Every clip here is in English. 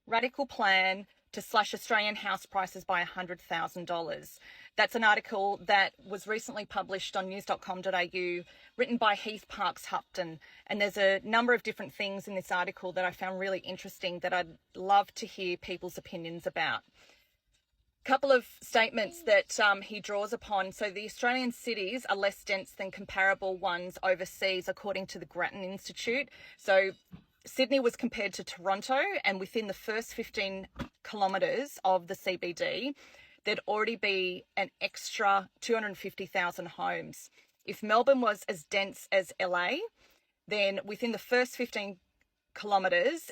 Radical plan to slash Australian house prices by $100,000. That's an article that was recently published on news.com.au, written by Heath Parkes Hupton. And there's a number of different things in this article that I found really interesting that I'd love to hear people's opinions about. Couple of statements that he draws upon. So the Australian cities are less dense than comparable ones overseas, according to the Grattan Institute. So Sydney was compared to Toronto, and within the first 15 kilometres of the CBD, there'd already be an extra 250,000 homes. If Melbourne was as dense as LA, then within the first 15 kilometres,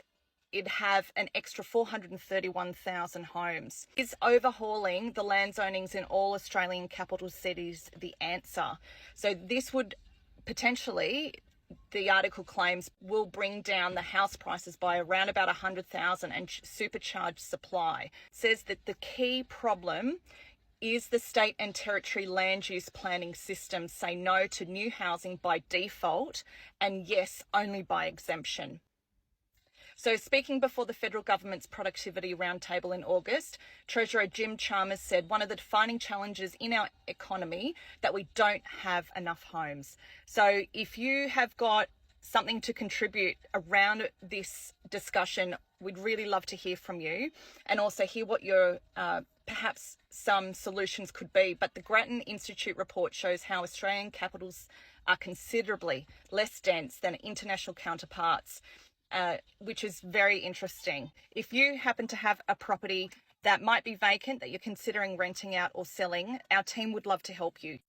it'd have an extra 431,000 homes. Is overhauling the land zonings in all Australian capital cities the answer? So this would potentially, the article claims, will bring down the house prices by around about 100,000 and supercharge supply. It says that the key problem is the state and territory land use planning systems say no to new housing by default and yes only by exemption. So speaking before the federal government's productivity roundtable in August, Treasurer Jim Chalmers said one of the defining challenges in our economy that we don't have enough homes. So if you have got something to contribute around this discussion, we'd really love to hear from you and also hear what your perhaps some solutions could be. But the Grattan Institute report shows how Australian capitals are considerably less dense than international counterparts, which is very interesting. If you happen to have a property that might be vacant that you're considering renting out or selling, our team would love to help you.